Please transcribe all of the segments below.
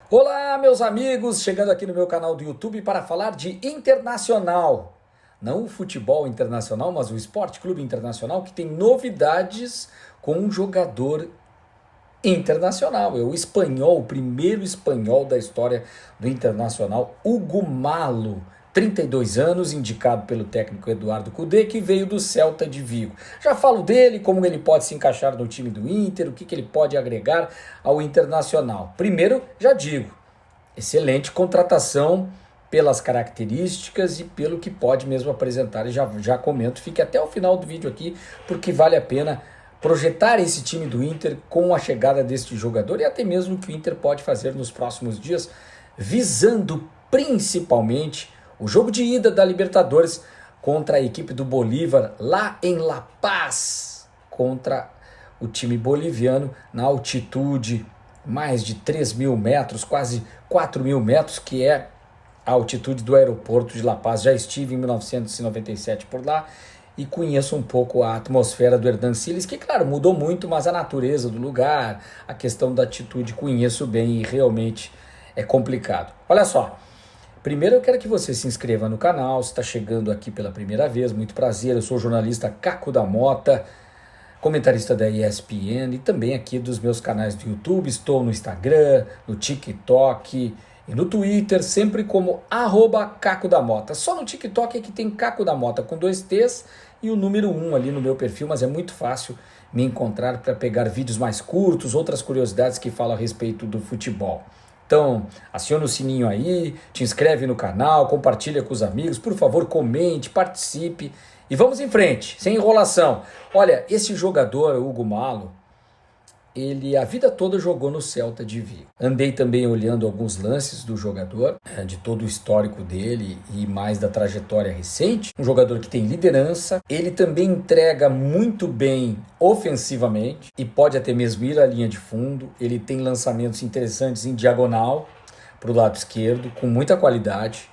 Olá, meus amigos, chegando aqui no meu canal do YouTube para falar de Internacional. Não o futebol internacional, mas o Esporte Clube Internacional, que tem novidades com um jogador internacional. É o espanhol, o primeiro espanhol da história do Internacional, Hugo Malo. 32 anos, indicado pelo técnico Eduardo Cudê, que veio do Celta de Vigo. Já falo dele, como ele pode se encaixar no time do Inter, o que ele pode agregar ao Internacional. Primeiro, já digo, excelente contratação pelas características e pelo que pode mesmo apresentar. E já comento, fique até o final do vídeo aqui, porque vale a pena projetar esse time do Inter com a chegada deste jogador e até mesmo o que o Inter pode fazer nos próximos dias, visando principalmente o jogo de ida da Libertadores contra a equipe do Bolívar lá em La Paz, contra o time boliviano na altitude mais de 3.000 metros, quase 4.000 metros, que é a altitude do aeroporto de La Paz. Já estive em 1997 por lá e conheço um pouco a atmosfera do Hernan Siles, que claro, mudou muito, mas a natureza do lugar, a questão da altitude conheço bem e realmente é complicado. Olha só, primeiro eu quero que você se inscreva no canal, se está chegando aqui pela primeira vez, muito prazer, eu sou o jornalista Caco da Mota, comentarista da ESPN e também aqui dos meus canais do YouTube. Estou no Instagram, no TikTok e no Twitter, sempre como @Caco da Mota. Só no TikTok é que tem Caco da Mota com 2 T's e o número 1 ali no meu perfil, mas é muito fácil me encontrar para pegar vídeos mais curtos, outras curiosidades que falam a respeito do futebol. Então, aciona o sininho aí, te inscreve no canal, compartilha com os amigos, por favor, comente, participe e vamos em frente, sem enrolação. Olha, esse jogador, o Hugo Malo, ele a vida toda jogou no Celta de Vigo. Andei também olhando alguns lances do jogador, de todo o histórico dele e mais da trajetória recente. Um jogador que tem liderança, ele também entrega muito bem ofensivamente e pode até mesmo ir à linha de fundo. Ele tem lançamentos interessantes em diagonal para o lado esquerdo, com muita qualidade,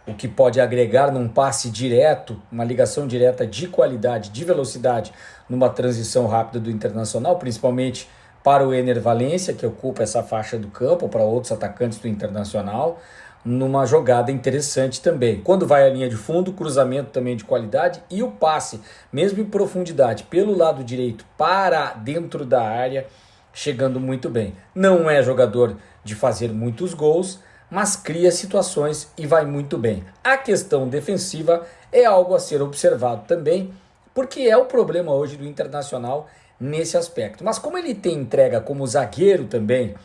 o que pode agregar num passe direto, uma ligação direta de qualidade, de velocidade, numa transição rápida do Internacional, principalmente para o Ener Valencia, que ocupa essa faixa do campo, para outros atacantes do Internacional, numa jogada interessante também. Quando vai à linha de fundo, cruzamento também de qualidade e o passe, mesmo em profundidade, pelo lado direito para dentro da área, chegando muito bem. Não é jogador de fazer muitos gols, mas cria situações e vai muito bem. A questão defensiva é algo a ser observado também, porque é o problema hoje do Internacional nesse aspecto. Mas como ele tem entrega como zagueiro também,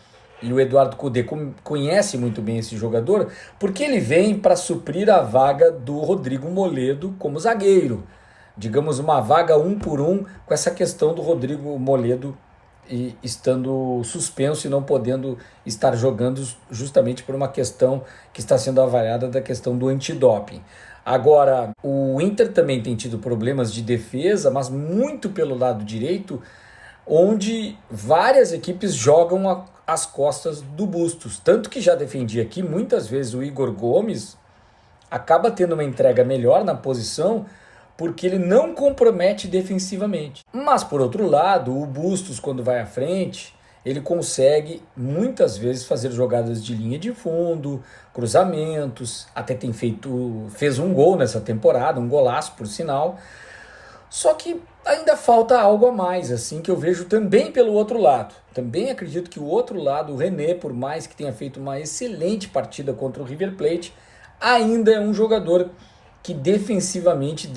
e o Eduardo Cudê conhece muito bem esse jogador, porque ele vem para suprir a vaga do Rodrigo Moledo como zagueiro. Digamos, uma vaga 1 por 1 com essa questão do Rodrigo Moledo e estando suspenso e não podendo estar jogando justamente por uma questão que está sendo avaliada da questão do antidoping. Agora, o Inter também tem tido problemas de defesa, mas muito pelo lado direito, onde várias equipes jogam às costas do Bustos. Tanto que já defendi aqui, muitas vezes o Igor Gomes acaba tendo uma entrega melhor na posição, porque ele não compromete defensivamente. Mas, por outro lado, o Bustos, quando vai à frente, ele consegue muitas vezes fazer jogadas de linha de fundo, cruzamentos, até fez um gol nessa temporada, um golaço por sinal. Só que ainda falta algo a mais, assim, que eu vejo também pelo outro lado. Também acredito que o outro lado, o René, por mais que tenha feito uma excelente partida contra o River Plate, ainda é um jogador que defensivamente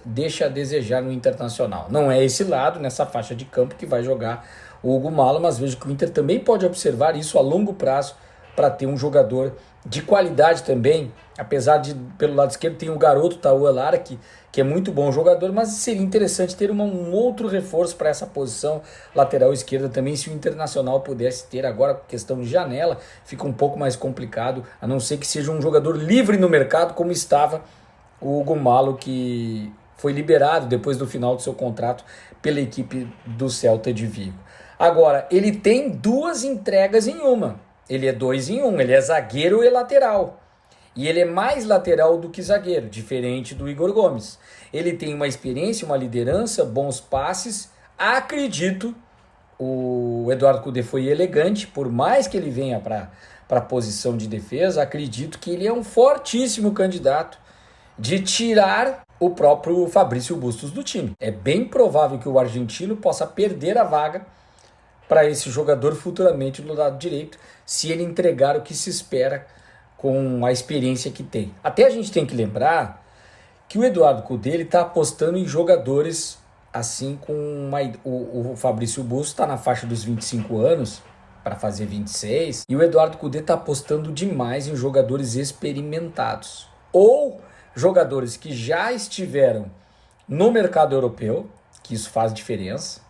deixa a desejar no Internacional. Não é esse lado, nessa faixa de campo, que vai jogar o Hugo Malo, mas vejo que o Inter também pode observar isso a longo prazo para ter um jogador de qualidade também, apesar de, pelo lado esquerdo, tem o garoto Tauan Lara, que é muito bom jogador, mas seria interessante ter um outro reforço para essa posição lateral esquerda também, se o Internacional pudesse ter. Agora, questão de janela, fica um pouco mais complicado, a não ser que seja um jogador livre no mercado, como estava o Hugo Malo, que foi liberado depois do final do seu contrato pela equipe do Celta de Vigo. Agora, ele tem 2 entregas em uma. Ele é 2 em 1, ele é zagueiro e lateral. E ele é mais lateral do que zagueiro, diferente do Igor Gomes. Ele tem uma experiência, uma liderança, bons passes. Acredito, o Eduardo Cudê foi elegante, por mais que ele venha para a posição de defesa, acredito que ele é um fortíssimo candidato de tirar o próprio Fabrício Bustos do time. É bem provável que o argentino possa perder a vaga para esse jogador futuramente no lado direito, se ele entregar o que se espera com a experiência que tem. Até a gente tem que lembrar que o Eduardo Cudê está apostando em jogadores assim com o Fabrício Bustos está na faixa dos 25 anos, para fazer 26, e o Eduardo Cudê está apostando demais em jogadores experimentados, ou jogadores que já estiveram no mercado europeu, que isso faz diferença.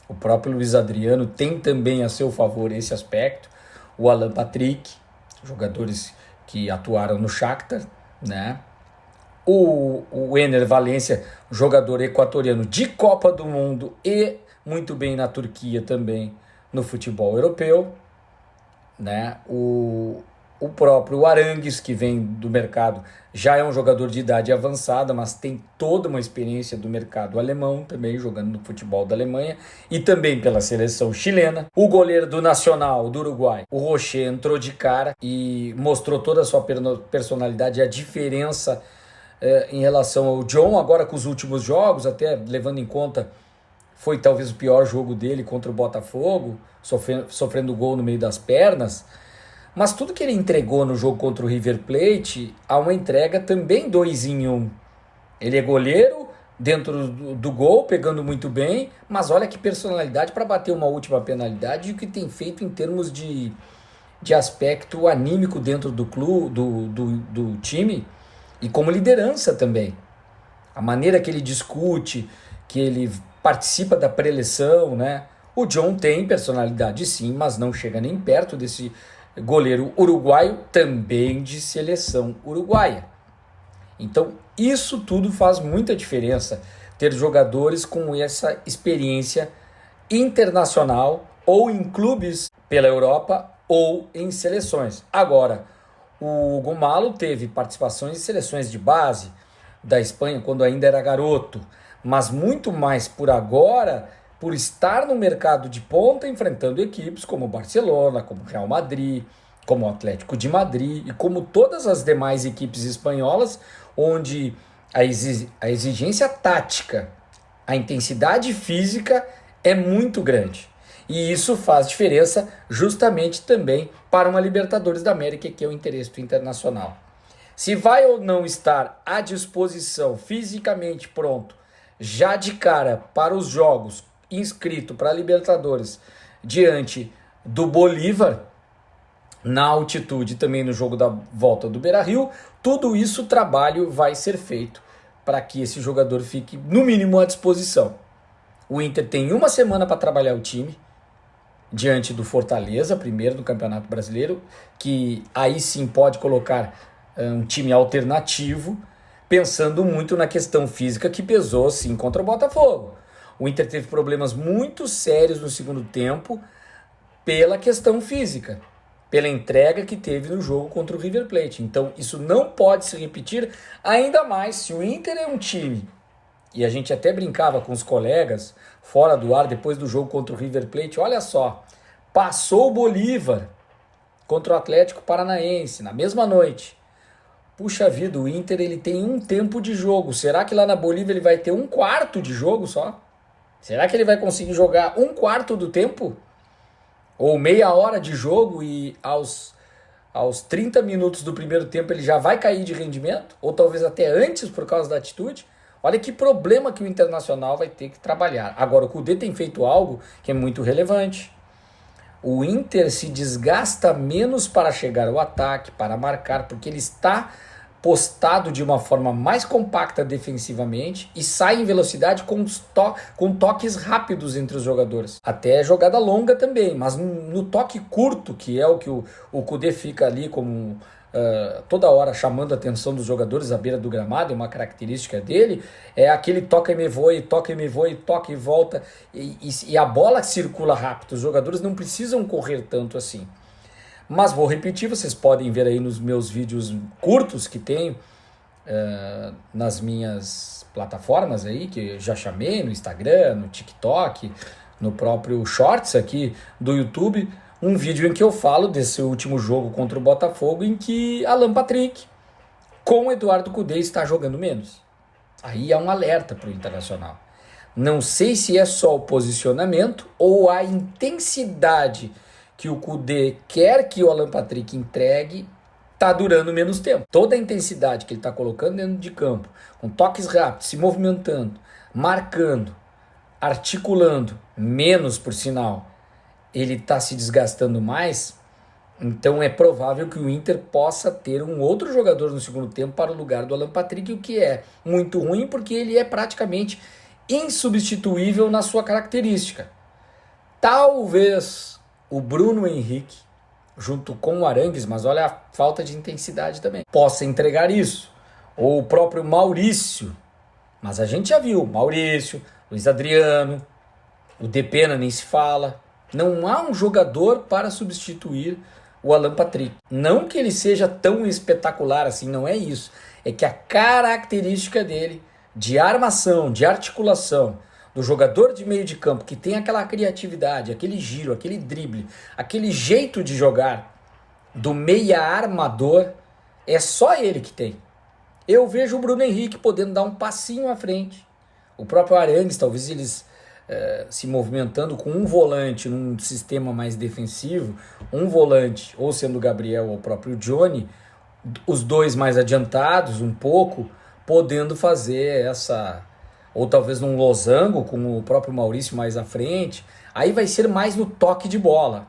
O próprio Luiz Adriano tem também a seu favor esse aspecto, o Alan Patrick, jogadores que atuaram no Shakhtar, né? O Ener Valencia, jogador equatoriano de Copa do Mundo e muito bem na Turquia também no futebol europeu, né? O próprio Arangues, que vem do mercado, já é um jogador de idade avançada, mas tem toda uma experiência do mercado alemão, também jogando no futebol da Alemanha e também pela seleção chilena. O goleiro do Nacional do Uruguai, o Rocher, entrou de cara e mostrou toda a sua personalidade, a diferença em relação ao John, agora com os últimos jogos, até levando em conta, foi talvez o pior jogo dele contra o Botafogo, sofrendo gol no meio das pernas. Mas tudo que ele entregou no jogo contra o River Plate, há uma entrega também 2 em 1. Ele é goleiro, dentro do gol, pegando muito bem, mas olha que personalidade para bater uma última penalidade e o que tem feito em termos de aspecto anímico dentro do clube, do time, e como liderança também. A maneira que ele discute, que ele participa da preleção, né? O John tem personalidade sim, mas não chega nem perto desse goleiro uruguaio, também de seleção uruguaia. Então, isso tudo faz muita diferença, ter jogadores com essa experiência internacional, ou em clubes pela Europa, ou em seleções. Agora, o Hugo Malo teve participações em seleções de base da Espanha, quando ainda era garoto, mas muito mais por agora, por estar no mercado de ponta, enfrentando equipes como o Barcelona, como o Real Madrid, como o Atlético de Madrid e como todas as demais equipes espanholas, onde a exigência tática, a intensidade física é muito grande. E isso faz diferença justamente também para uma Libertadores da América, que é o interesse internacional. Se vai ou não estar à disposição, fisicamente pronto, já de cara para os jogos, inscrito para a Libertadores, diante do Bolívar, na altitude também no jogo da volta do Beira-Rio, tudo isso o trabalho vai ser feito para que esse jogador fique no mínimo à disposição. O Inter tem uma semana para trabalhar o time, diante do Fortaleza, primeiro do Campeonato Brasileiro, que aí sim pode colocar um time alternativo, pensando muito na questão física que pesou sim contra o Botafogo. O Inter teve problemas muito sérios no segundo tempo pela questão física, pela entrega que teve no jogo contra o River Plate. Então isso não pode se repetir, ainda mais se o Inter é um time, e a gente até brincava com os colegas fora do ar depois do jogo contra o River Plate, olha só, passou o Bolívar contra o Atlético Paranaense na mesma noite. Puxa vida, o Inter ele tem um tempo de jogo. Será que lá na Bolívia ele vai ter um quarto de jogo só? Será que ele vai conseguir jogar um quarto do tempo? Ou meia hora de jogo e aos 30 minutos do primeiro tempo ele já vai cair de rendimento? Ou talvez até antes por causa da atitude? Olha que problema que o Internacional vai ter que trabalhar. Agora, o Cudê tem feito algo que é muito relevante. O Inter se desgasta menos para chegar ao ataque, para marcar, porque ele está postado de uma forma mais compacta defensivamente e sai em velocidade com toques rápidos entre os jogadores. Até jogada longa também, mas no toque curto, que é o que o Cudê fica ali como toda hora chamando a atenção dos jogadores à beira do gramado, é uma característica dele, é aquele toca e me voe, toca e volta, e a bola circula rápido, os jogadores não precisam correr tanto assim. Mas vou repetir, vocês podem ver aí nos meus vídeos curtos que tenho nas minhas plataformas aí, que eu já chamei, no Instagram, no TikTok, no próprio Shorts aqui do YouTube, um vídeo em que eu falo desse último jogo contra o Botafogo, em que Alan Patrick com o Eduardo Cudê está jogando menos. Aí há um alerta para o Internacional. Não sei se é só o posicionamento ou a intensidade que o Cudê quer que o Alan Patrick entregue está durando menos tempo. Toda a intensidade que ele está colocando dentro de campo, com toques rápidos, se movimentando, marcando, articulando, menos por sinal, ele está se desgastando mais, então é provável que o Inter possa ter um outro jogador no segundo tempo para o lugar do Alan Patrick, o que é muito ruim porque ele é praticamente insubstituível na sua característica. Talvez o Bruno Henrique, junto com o Arangues, mas olha a falta de intensidade também, possa entregar isso. Ou o próprio Maurício, mas a gente já viu, Maurício, Luiz Adriano, o Depena nem se fala. Não há um jogador para substituir o Alan Patrick. Não que ele seja tão espetacular assim, não é isso. É que a característica dele de armação, de articulação, do jogador de meio de campo que tem aquela criatividade, aquele giro, aquele drible, aquele jeito de jogar do meia armador, é só ele que tem. Eu vejo o Bruno Henrique podendo dar um passinho à frente. O próprio Arangues, talvez eles se movimentando com um volante num sistema mais defensivo, um volante, ou sendo o Gabriel ou o próprio Johnny, os dois mais adiantados um pouco, podendo fazer essa, ou talvez num losango com o próprio Maurício mais à frente, aí vai ser mais no toque de bola.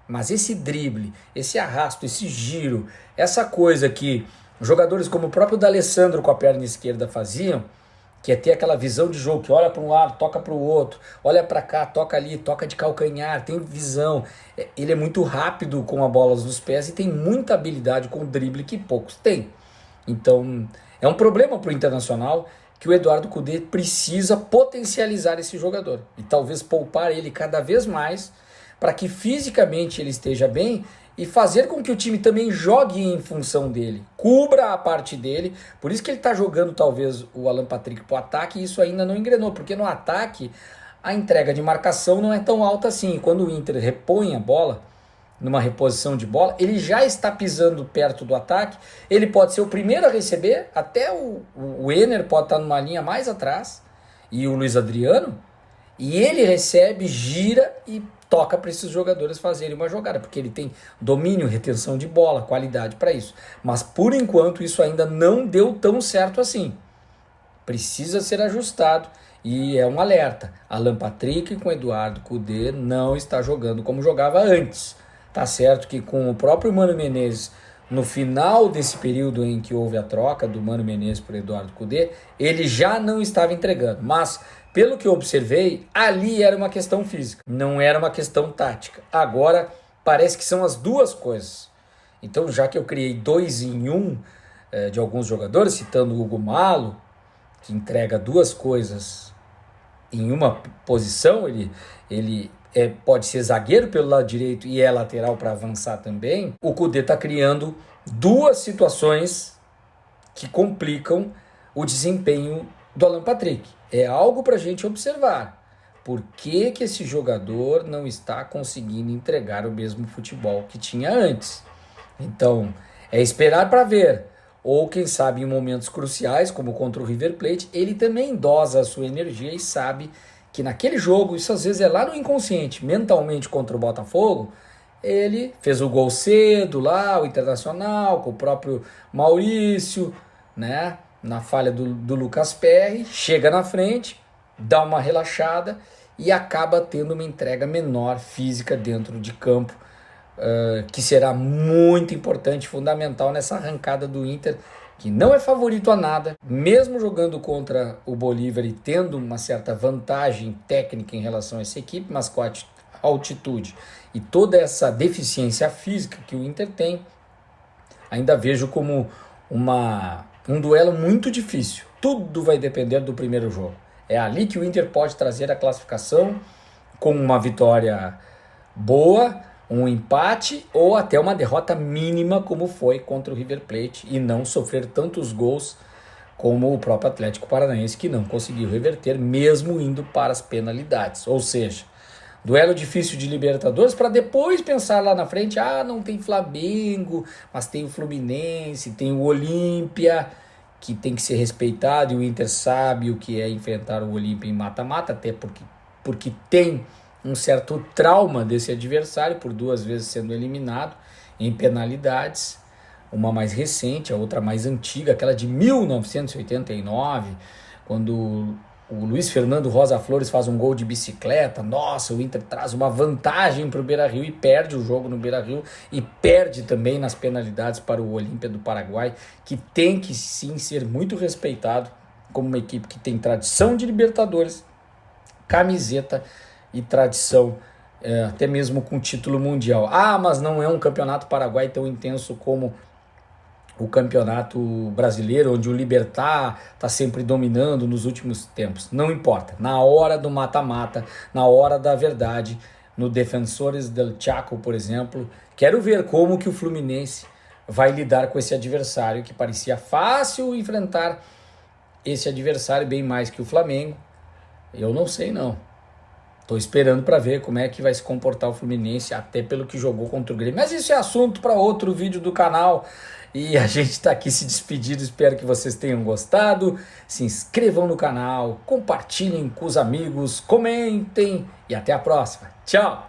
Mas esse drible, esse arrasto, esse giro, essa coisa que jogadores como o próprio D'Alessandro com a perna esquerda faziam, que é ter aquela visão de jogo, que olha para um lado, toca para o outro, olha para cá, toca ali, toca de calcanhar, tem visão. Ele é muito rápido com a bola nos pés e tem muita habilidade com o drible que poucos têm. Então, é um problema para o Internacional que o Eduardo Cudê precisa potencializar esse jogador e talvez poupar ele cada vez mais para que fisicamente ele esteja bem e fazer com que o time também jogue em função dele, cubra a parte dele. Por isso que ele está jogando talvez o Alan Patrick para o ataque e isso ainda não engrenou, porque no ataque a entrega de marcação não é tão alta assim. Quando o Inter repõe a bola, numa reposição de bola, ele já está pisando perto do ataque, ele pode ser o primeiro a receber, até o Ener pode estar numa linha mais atrás, e o Luiz Adriano, e ele recebe, gira e toca para esses jogadores fazerem uma jogada, porque ele tem domínio, retenção de bola, qualidade para isso. Mas por enquanto isso ainda não deu tão certo assim. Precisa ser ajustado e é um alerta. Alan Patrick com Eduardo Cudê não está jogando como jogava antes. Tá certo que com o próprio Mano Menezes, no final desse período em que houve a troca do Mano Menezes por Eduardo Cudê, ele já não estava entregando, mas pelo que eu observei, ali era uma questão física, não era uma questão tática. Agora, parece que são as duas coisas. Então, já que eu criei 2 em 1 de alguns jogadores, citando o Hugo Malo, que entrega duas coisas em uma posição, ele pode ser zagueiro pelo lado direito e é lateral para avançar também, o Cudê está criando duas situações que complicam o desempenho do Alan Patrick. É algo para a gente observar. Por que esse jogador não está conseguindo entregar o mesmo futebol que tinha antes? Então, é esperar para ver. Ou, quem sabe, em momentos cruciais, como contra o River Plate, ele também dosa a sua energia e sabe que naquele jogo, isso às vezes é lá no inconsciente, mentalmente contra o Botafogo, ele fez o gol cedo lá, o Internacional, com o próprio Maurício, né? Na falha do Lucas Perry, chega na frente, dá uma relaxada e acaba tendo uma entrega menor física dentro de campo, que será muito importante, fundamental nessa arrancada do Inter, que não é favorito a nada, mesmo jogando contra o Bolívar e tendo uma certa vantagem técnica em relação a essa equipe, mas com a altitude e toda essa deficiência física que o Inter tem, ainda vejo como um duelo muito difícil. Tudo vai depender do primeiro jogo. É ali que o Inter pode trazer a classificação com uma vitória boa, um empate ou até uma derrota mínima como foi contra o River Plate e não sofrer tantos gols como o próprio Atlético Paranaense, que não conseguiu reverter mesmo indo para as penalidades. Ou seja, Duelo difícil de Libertadores para depois pensar lá na frente, não tem Flamengo, mas tem o Fluminense, tem o Olímpia, que tem que ser respeitado, e o Inter sabe o que é enfrentar o Olímpia em mata-mata, até porque tem um certo trauma desse adversário, por 2 vezes sendo eliminado em penalidades, uma mais recente, a outra mais antiga, aquela de 1989, quando o Luiz Fernando Rosa Flores faz um gol de bicicleta. Nossa, o Inter traz uma vantagem para o Beira-Rio e perde o jogo no Beira-Rio e perde também nas penalidades para o Olímpia do Paraguai, que tem que sim ser muito respeitado como uma equipe que tem tradição de Libertadores, camiseta e tradição até mesmo com título mundial. Mas não é um campeonato paraguai tão intenso como o campeonato brasileiro, onde o Libertad está sempre dominando nos últimos tempos. Não importa. Na hora do mata-mata, na hora da verdade, no Defensores del Chaco, por exemplo, quero ver como que o Fluminense vai lidar com esse adversário, que parecia fácil enfrentar esse adversário bem mais que o Flamengo. Eu não sei não. Estou esperando para ver como é que vai se comportar o Fluminense, até pelo que jogou contra o Grêmio. Mas isso é assunto para outro vídeo do canal. E a gente está aqui se despedindo. Espero que vocês tenham gostado. Se inscrevam no canal, compartilhem com os amigos, comentem e até a próxima. Tchau!